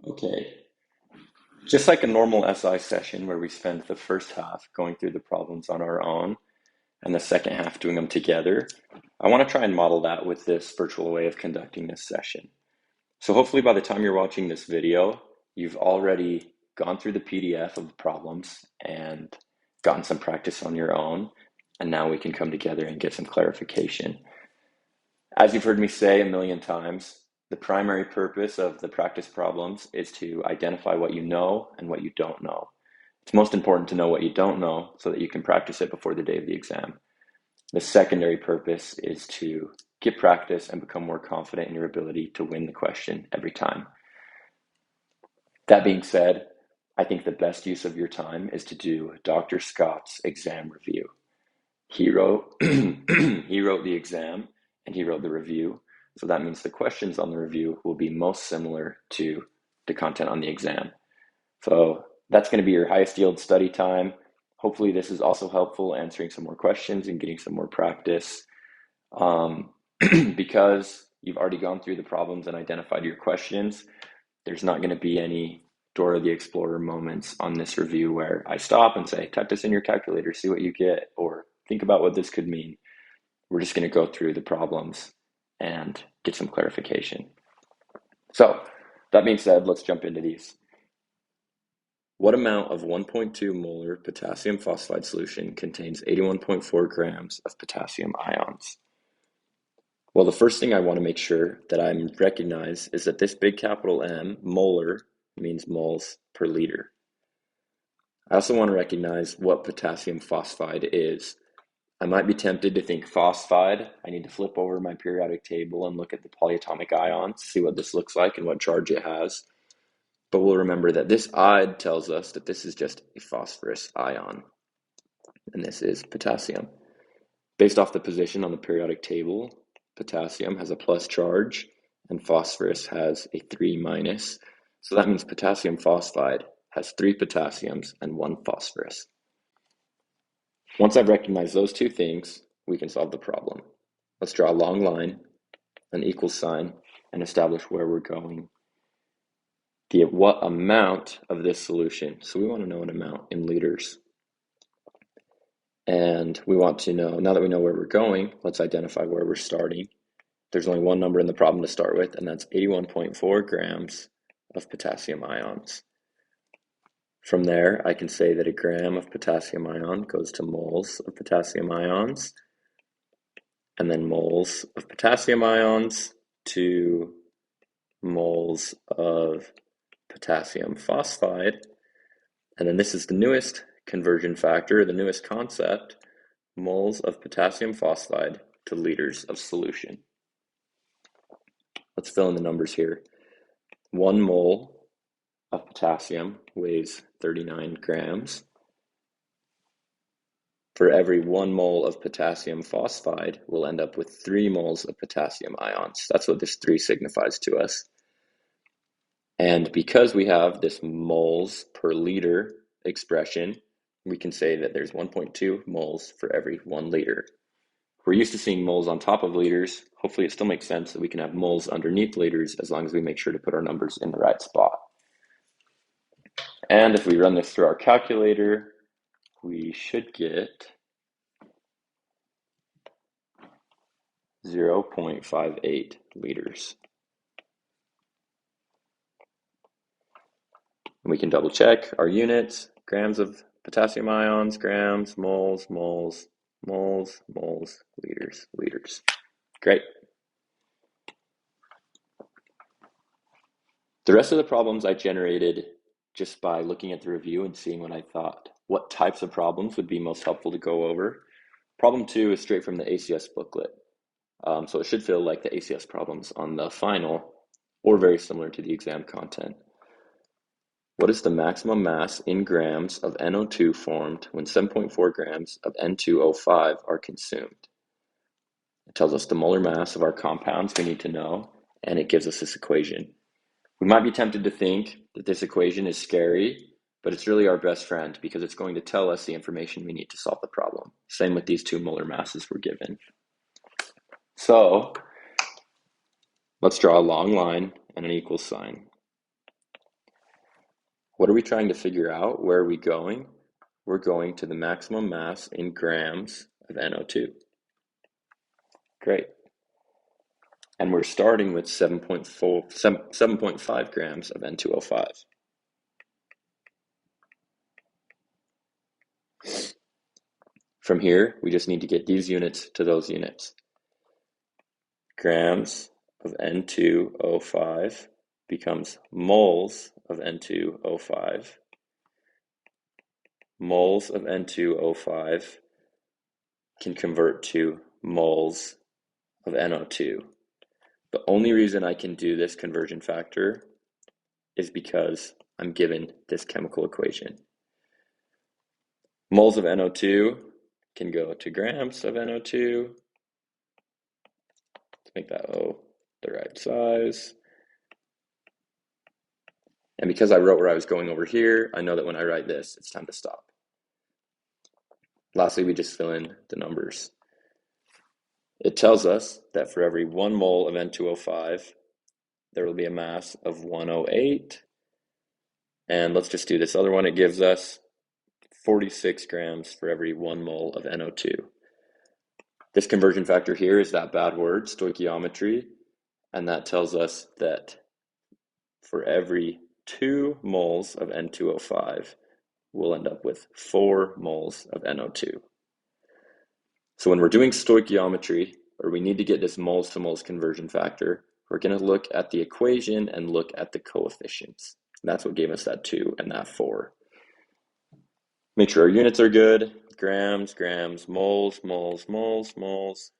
Okay, just like a normal SI session where we spend the first half going through the problems on our own and the second half doing them together, I want to try and model that with this virtual way of conducting this session. So hopefully by the time you're watching this video, you've already gone through the PDF of the problems and gotten some practice on your own, and now we can come together and get some clarification. As you've heard me say a million times, the primary purpose of the practice problems is to identify what you know and what you don't know. It's most important to know what you don't know so that you can practice it before the day of the exam. The secondary purpose is to get practice and become more confident in your ability to win the question every time. That being said, I think the best use of your time is to do Dr. Scott's exam review. He wrote he wrote the exam and he wrote the review. So that means the questions on the review will be most similar to the content on the exam. So that's going to be your highest yield study time. Hopefully this is also helpful answering some more questions and getting some more practice. Because you've already gone through the problems and identified your questions, there's not going to be any Dora the Explorer moments on this review where I stop and say, type this in your calculator, see what you get, or think about what this could mean. We're just going to go through the problems and get some clarification. So that being said, let's jump into these. What amount of 1.2 molar potassium phosphide solution contains 81.4 grams of potassium ions? Well, the first thing I want to make sure that I recognize is that this big capital M, molar, means moles per liter. I also want to recognize what potassium phosphide is. I might be tempted to think phosphide. I need to flip over my periodic table and look at the polyatomic ions, see what this looks like and what charge it has. But we'll remember that this "ide" tells us that this is just a phosphorus ion, and this is potassium. Based off the position on the periodic table, potassium has a plus charge and phosphorus has a 3 minus. So that means potassium phosphide has 3 potassiums and 1 phosphorus. Once I've recognized those two things, we can solve the problem. Let's draw a long line, an equal sign, and establish where we're going. What amount of this solution? So we want to know an amount in liters. And we want to know, now that we know where we're going, let's identify where we're starting. There's only one number in the problem to start with, and that's 81.4 grams of potassium ions. From there, I can say that a gram of potassium ion goes to moles of potassium ions, and then moles of potassium ions to moles of potassium phosphide. And then this is the newest conversion factor, the newest concept, moles of potassium phosphide to liters of solution. Let's fill in the numbers here. 1 mole of potassium weighs 39 grams. For every 1 mole of potassium phosphide, we'll end up with 3 moles of potassium ions. That's what this 3 signifies to us. And because we have this moles per liter expression, we can say that there's 1.2 moles for every 1 liter. We're used to seeing moles on top of liters. Hopefully it still makes sense that we can have moles underneath liters as long as we make sure to put our numbers in the right spot. And if we run this through our calculator, we should get 0.58 liters. And we can double check our units, grams of potassium ions, grams, moles, moles, moles, moles, liters, liters. Great. The rest of the problems I generated just by looking at the review and seeing what types of problems would be most helpful to go over. Problem 2 is straight from the ACS booklet. So it should feel like the ACS problems on the final, or very similar to the exam content. What is the maximum mass in grams of NO2 formed when 7.4 grams of N2O5 are consumed? It tells us the molar mass of our compounds we need to know, and it gives us this equation. We might be tempted to think that this equation is scary, but it's really our best friend because it's going to tell us the information we need to solve the problem. Same with these 2 molar masses we're given. So let's draw a long line and an equal sign. What are we trying to figure out? Where are we going? We're going to the maximum mass in grams of NO2. Great. And we're starting with 7.5 grams of N2O5. From here, we just need to get these units to those units. Grams of N2O5 becomes moles of N2O5. Moles of N2O5 can convert to moles of NO2. The only reason I can do this conversion factor is because I'm given this chemical equation. Moles of NO2 can go to grams of NO2. Let's make that O the right size. And because I wrote where I was going over here, I know that when I write this, it's time to stop. Lastly, we just fill in the numbers. It tells us that for every 1 mole of N2O5, there will be a mass of 108. And let's just do this other one. It gives us 46 grams for every 1 mole of NO2. This conversion factor here is that bad word, stoichiometry, and that tells us that for every 2 moles of N2O5, we'll end up with 4 moles of NO2. So when we're doing stoichiometry, or we need to get this moles to moles conversion factor, we're going to look at the equation and look at the coefficients. That's what gave us that 2 and that 4. Make sure our units are good. Grams, grams, moles, moles, moles, moles,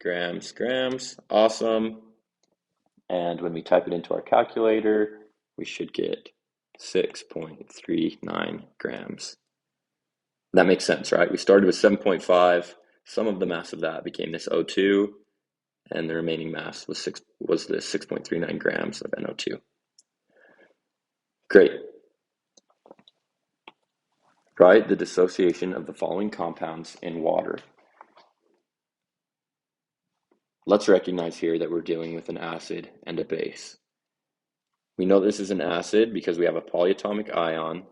grams, grams. Awesome. And when we type it into our calculator, we should get 6.39 grams. That makes sense, right? We started with 7.5. Some of the mass of that became this O2, and the remaining mass was the 6.39 grams of NO2. Great. Write the dissociation of the following compounds in water. Let's recognize here that we're dealing with an acid and a base. We know this is an acid because we have a polyatomic ion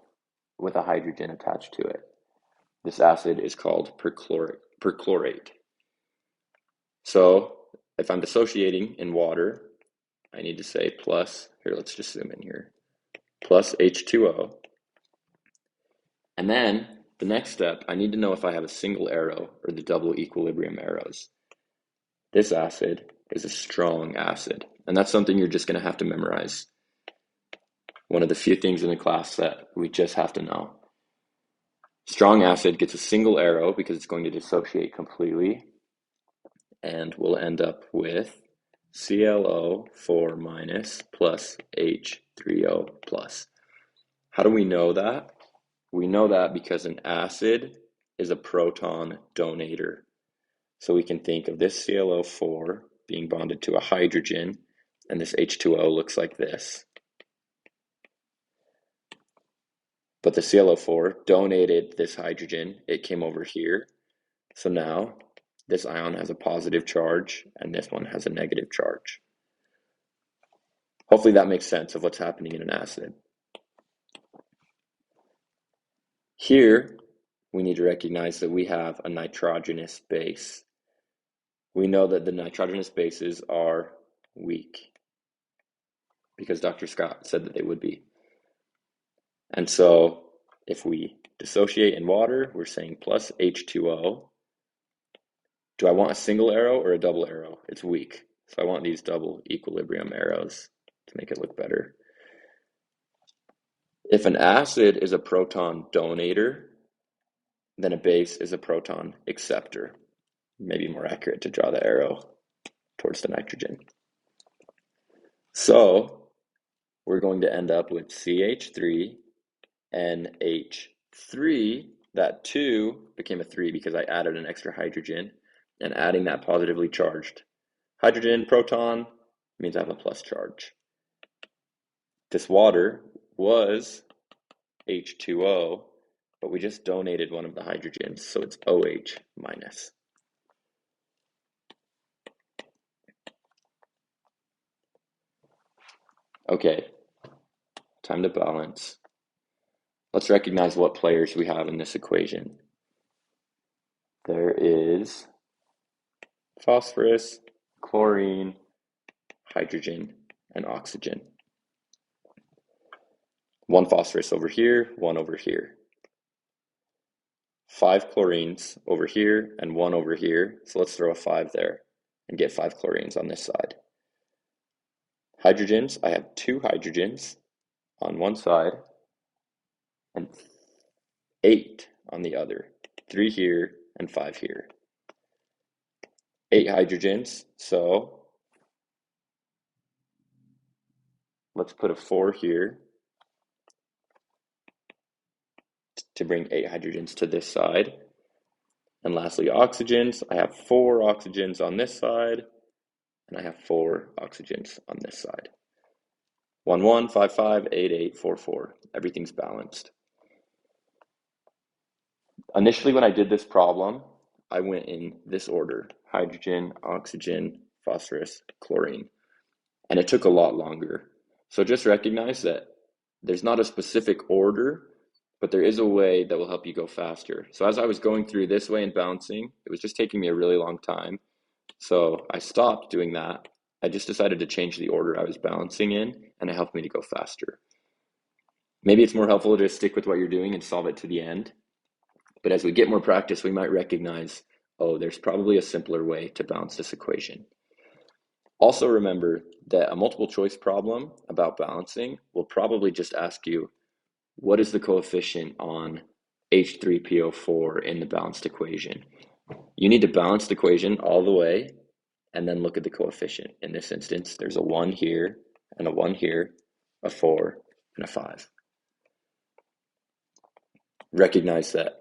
with a hydrogen attached to it. This acid is called perchlorate. So if I'm dissociating in water, I need to say plus, here let's just zoom in here, plus H2O. And then the next step, I need to know if I have a single arrow or the double equilibrium arrows. This acid is a strong acid, and that's something you're just going to have to memorize. One of the few things in the class that we just have to know. Strong acid gets a single arrow because it's going to dissociate completely, and we'll end up with ClO4 minus plus H3O plus. How do we know that? We know that because an acid is a proton donator. So we can think of this ClO4 being bonded to a hydrogen, and this H2O looks like this. But the ClO4 donated this hydrogen. It came over here. So now this ion has a positive charge, and this one has a negative charge. Hopefully that makes sense of what's happening in an acid. Here, we need to recognize that we have a nitrogenous base. We know that the nitrogenous bases are weak because Dr. Scott said that they would be. And so if we dissociate in water, we're saying plus H2O. Do I want a single arrow or a double arrow? It's weak. So I want these double equilibrium arrows to make it look better. If an acid is a proton donator, then a base is a proton acceptor. Maybe more accurate to draw the arrow towards the nitrogen. So we're going to end up with CH3, NH3. That 2 became a 3 because I added an extra hydrogen, and adding that positively charged hydrogen proton means I have a plus charge. This water was H2O, but we just donated one of the hydrogens, so it's OH minus. Okay, time to balance. Let's recognize what players we have in this equation. There is phosphorus, chlorine, hydrogen, and oxygen. One phosphorus over here, one over here. 5 chlorines over here and 1 over here. So let's throw a 5 there and get 5 chlorines on this side. Hydrogens, I have 2 hydrogens on one side and 8 on the other. 3 here and 5 here. 8 hydrogens, so let's put a 4 here to bring 8 hydrogens to this side. And lastly, oxygens. I have 4 oxygens on this side, and I have 4 oxygens on this side. 1, 1, 5, 5, 8, 8, 4, 4. Everything's balanced. Initially, when I did this problem, I went in this order: hydrogen, oxygen, phosphorus, chlorine. And it took a lot longer. So just recognize that there's not a specific order, but there is a way that will help you go faster. So as I was going through this way and balancing, it was just taking me a really long time. So I stopped doing that. I just decided to change the order I was balancing in, and it helped me to go faster. Maybe it's more helpful to just stick with what you're doing and solve it to the end. But as we get more practice, we might recognize, oh, there's probably a simpler way to balance this equation. Also remember that a multiple choice problem about balancing will probably just ask you, what is the coefficient on H3PO4 in the balanced equation? You need to balance the equation all the way and then look at the coefficient. In this instance, there's a 1 here and a 1 here, a 4 and a 5. Recognize that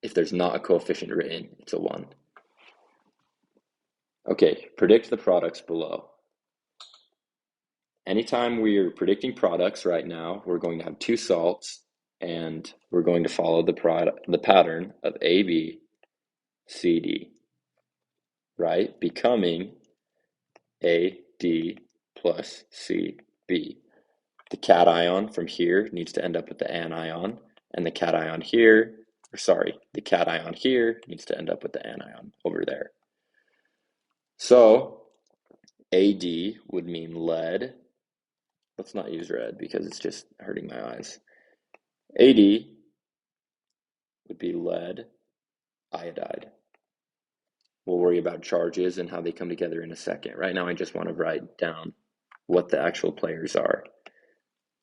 if there's not a coefficient written, it's a 1. Okay, predict the products below. Anytime we're predicting products right now, we're going to have 2 salts, and we're going to follow the pattern of AB, CD, right? Becoming AD plus CB. The cation from here needs to end up with the anion, and the cation here, the cation here needs to end up with the anion over there. So AD would mean lead. Let's not use red because it's just hurting my eyes. AD would be lead iodide. We'll worry about charges and how they come together in a second. Right now, I just want to write down what the actual players are.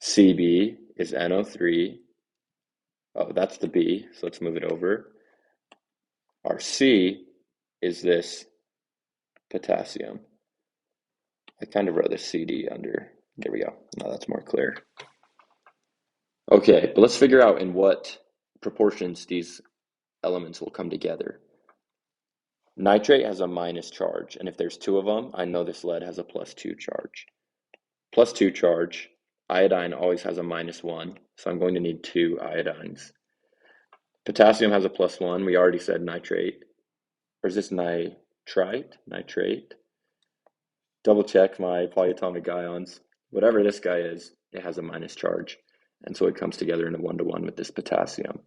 CB is NO3. Oh, that's the B, so let's move it over. Our C is this potassium. I kind of wrote the CD under. There we go. Now that's more clear. Okay, but let's figure out in what proportions these elements will come together. Nitrate has a minus charge, and if there's 2 of them, I know this lead has a +2 charge. +2 charge, iodine always has a -1, so I'm going to need 2 iodines. Potassium has a +1, we already said nitrate. Or is this nitrite? Nitrate. Double check my polyatomic ions. Whatever this guy is, it has a minus charge, and so it comes together in a 1-to-1 with this potassium.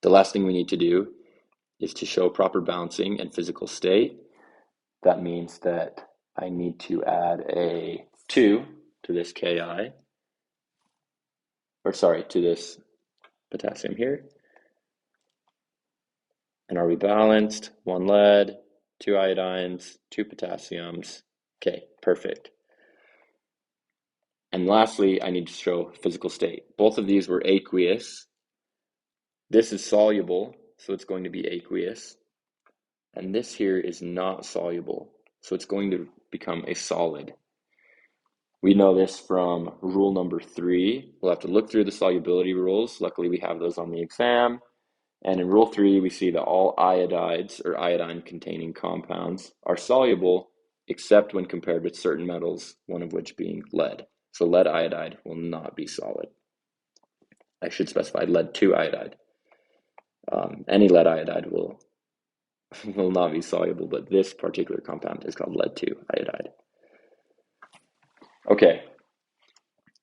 The last thing we need to do is to show proper balancing and physical state. That means that I need to add a 2 to this Ki, to this potassium here. And are we balanced? 1 lead, 2 iodines, 2 potassiums. Okay, perfect. And lastly, I need to show physical state. Both of these were aqueous. This is soluble, so it's going to be aqueous. And this here is not soluble, so it's going to become a solid. We know this from rule number 3. We'll have to look through the solubility rules. Luckily, we have those on the exam. And in rule 3, we see that all iodides or iodine-containing compounds are soluble, except when compared with certain metals, one of which being lead. So lead iodide will not be solid. I should specify lead 2 iodide. Any lead iodide will not be soluble, but this particular compound is called lead 2 iodide. Okay,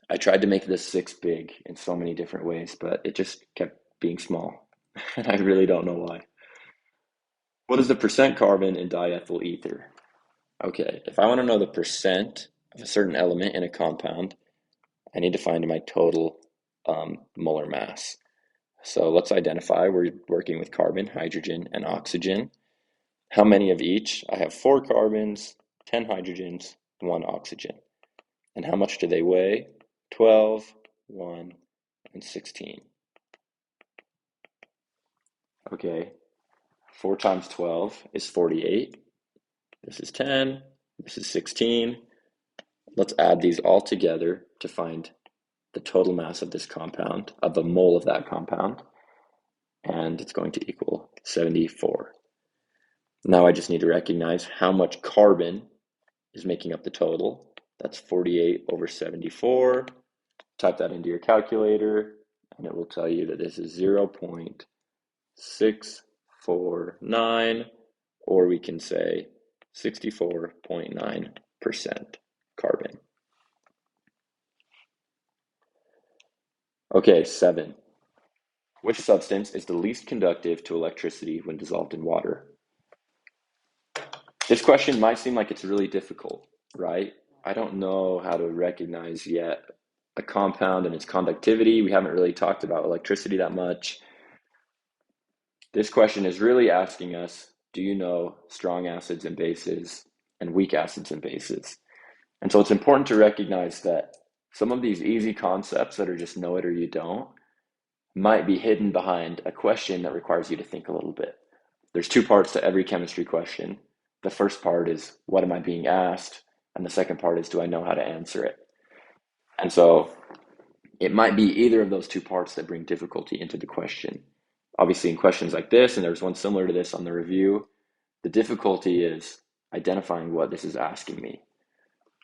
I tried to make this 6 big in so many different ways, but it just kept being small. And I really don't know why. What is the percent carbon in diethyl ether? Okay, if I want to know the percent of a certain element in a compound, I need to find my total molar mass. So let's identify, we're working with carbon, hydrogen, and oxygen. How many of each? I have 4 carbons, 10 hydrogens, 1 oxygen. And how much do they weigh? 12, 1, and 16. Okay, 4 times 12 is 48. This is 10, this is 16. Let's add these all together to find the total mass of this compound, of a mole of that compound, and it's going to equal 74. Now I just need to recognize how much carbon is making up the total. That's 48 over 74. Type that into your calculator, and it will tell you that this is 0.649, or we can say 64.9% carbon. Okay, 7. Which substance is the least conductive to electricity when dissolved in water? This question might seem like it's really difficult, right? I don't know how to recognize yet a compound and its conductivity. We haven't really talked about electricity that much. This question is really asking us, do you know strong acids and bases and weak acids and bases? And so it's important to recognize that some of these easy concepts that are just know it or you don't might be hidden behind a question that requires you to think a little bit. There's 2 parts to every chemistry question. The first part is, what am I being asked? And the second part is, do I know how to answer it? And so it might be either of those 2 parts that bring difficulty into the question. Obviously, in questions like this, and there's one similar to this on the review, the difficulty is identifying what this is asking me.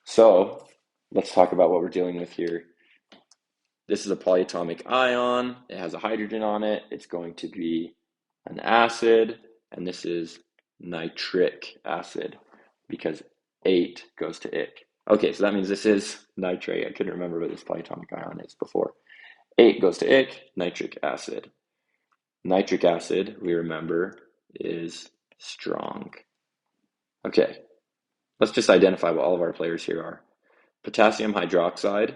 So let's talk about what we're dealing with here. This is a polyatomic ion. It has a hydrogen on it. It's going to be an acid, and this is nitric acid because 8 goes to ic. Okay, so that means this is nitrate. I couldn't remember what this polyatomic ion is before. 8 goes to ic, nitric acid. Nitric acid, we remember, is strong. Okay, let's just identify what all of our players here are. Potassium hydroxide.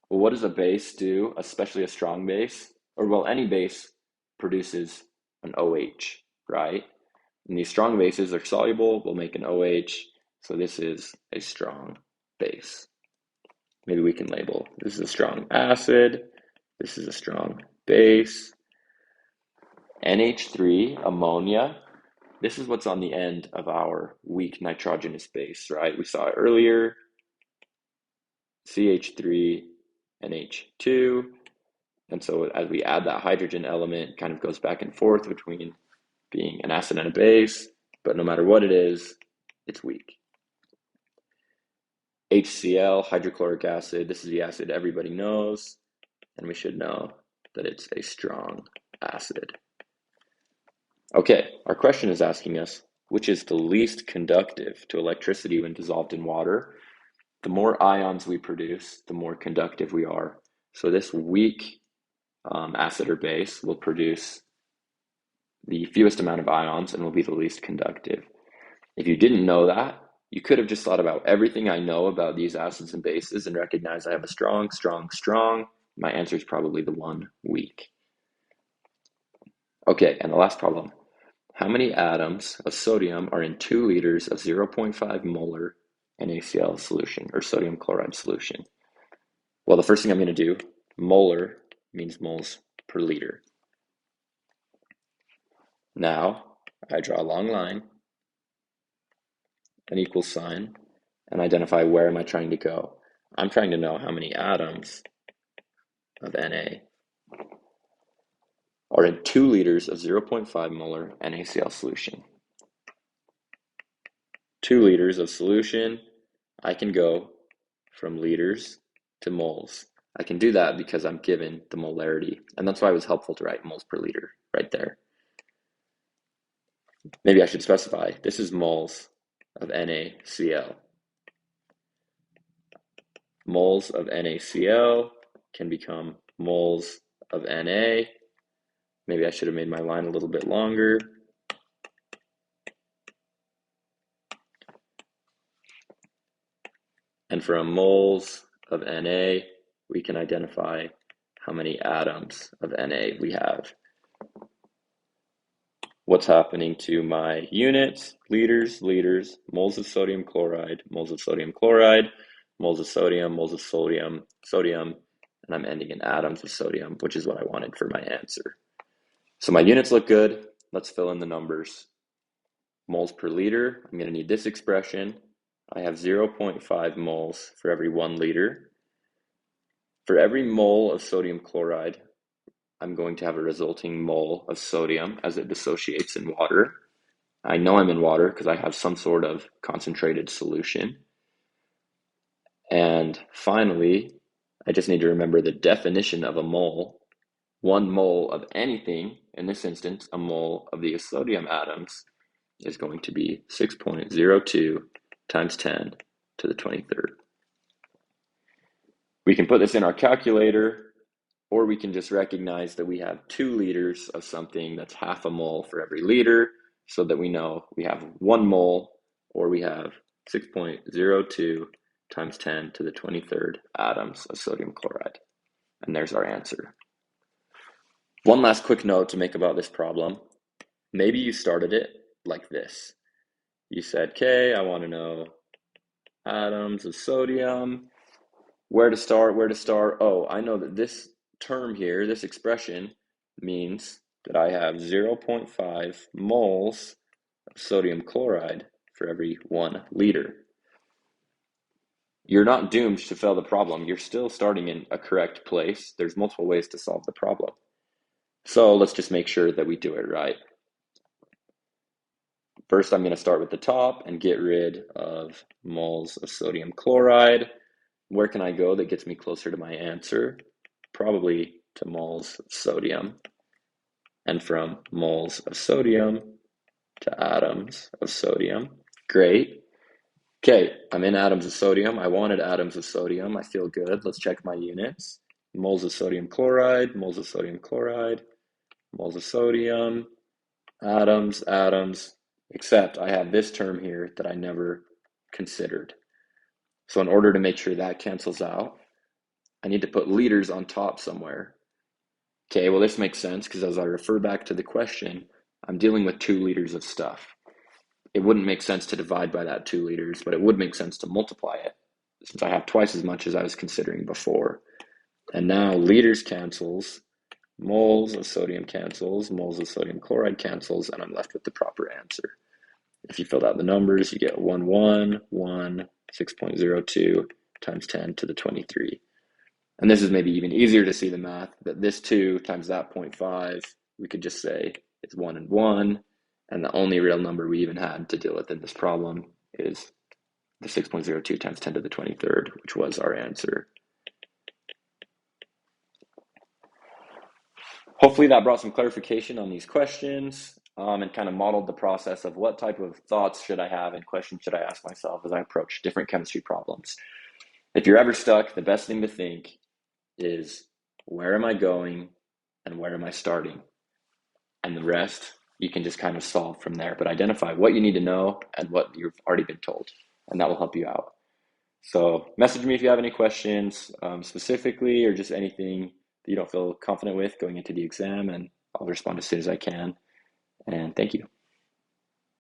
Well, what does a base do, especially a strong base? Or, well, any base produces an OH, right? And these strong bases are soluble, we'll make an OH, so this is a strong base. Maybe we can label, this is a strong acid, this is a strong base. NH3, ammonia, this is what's on the end of our weak nitrogenous base, right? We saw it earlier, CH3, NH2, and so as we add that hydrogen element, it kind of goes back and forth between being an acid and a base, but no matter what it is, it's weak. HCl, hydrochloric acid, this is the acid everybody knows, and we should know that it's a strong acid. Okay, our question is asking us, which is the least conductive to electricity when dissolved in water? The more ions we produce, the more conductive we are. So this weak acid or base will produce the fewest amount of ions and will be the least conductive. If you didn't know that, you could have just thought about everything I know about these acids and bases and recognized I have a strong, strong, strong. My answer is probably the one weak. Okay, and the last problem. How many atoms of sodium are in 2 liters of 0.5 molar NaCl solution, or sodium chloride solution? Well, the first thing I'm going to do, molar means moles per liter. Now, I draw a long line, an equal sign, and identify where am I trying to go. I'm trying to know how many atoms of Na are in 2 liters of 0.5 molar NaCl solution. 2 liters of solution, I can go from liters to moles. I can do that because I'm given the molarity, and that's why it was helpful to write moles per liter right there. Maybe I should specify, this is moles of NaCl. moles of NaCl can become moles of Na. Maybe I should have made my line a little bit longer. And from moles of Na, we can identify how many atoms of Na we have. What's happening to my units? Liters, liters, moles of sodium chloride, moles of sodium chloride, moles of sodium, moles of sodium, sodium, and I'm ending in atoms of sodium, which is what I wanted for my answer. So my units look good. Let's fill in the numbers. Moles per liter, I'm going to need this expression. I have 0.5 moles for every 1 liter. For every mole of sodium chloride, I'm going to have a resulting mole of sodium as it dissociates in water. I know I'm in water because I have some sort of concentrated solution. And finally, I just need to remember the definition of a mole. 1 mole of anything, in this instance, a mole of the sodium atoms, is going to be 6.02 times 10 to the 23rd. We can put this in our calculator, or we can just recognize that we have 2 liters of something that's half a mole for every liter, so that we know we have 1 mole, or we have 6.02 times 10 to the 23rd atoms of sodium chloride. And there's our answer. One last quick note to make about this problem. Maybe you started it like this. You said, okay, I want to know atoms of sodium. Where to start? Oh, I know that this term here, this expression, means that I have 0.5 moles of sodium chloride for every 1 liter. You're not doomed to fail the problem. You're still starting in a correct place. There's multiple ways to solve the problem. So let's just make sure that we do it right. First, I'm going to start with the top and get rid of moles of sodium chloride. Where can I go that gets me closer to my answer? Probably to moles of sodium. And from moles of sodium to atoms of sodium. Great. Okay, I'm in atoms of sodium. I wanted atoms of sodium. I feel good. Let's check my units. Moles of sodium chloride, moles of sodium chloride, moles of sodium, atoms, atoms, except I have this term here that I never considered. So in order to make sure that cancels out, I need to put liters on top somewhere. Okay, well this makes sense because as I refer back to the question, I'm dealing with 2 liters of stuff. It wouldn't make sense to divide by that 2 liters, but it would make sense to multiply it since I have twice as much as I was considering before. And now liters cancels, moles of sodium cancels, moles of sodium chloride cancels, and I'm left with the proper answer. If you filled out the numbers, you get 1, 1, 1, 6.02 times 10 to the 23. And this is maybe even easier to see the math, that this 2 times that 0.5, we could just say it's 1 and 1, and the only real number we even had to deal with in this problem is the 6.02 times 10 to the 23rd, which was our answer. Hopefully that brought some clarification on these questions and kind of modeled the process of what type of thoughts should I have and questions should I ask myself as I approach different chemistry problems. If you're ever stuck, the best thing to think is, where am I going and where am I starting? And the rest you can just kind of solve from there, but identify what you need to know and what you've already been told, and that will help you out. So message me if you have any questions specifically, or just anything that you don't feel confident with going into the exam, and I'll respond as soon as I can. And thank you.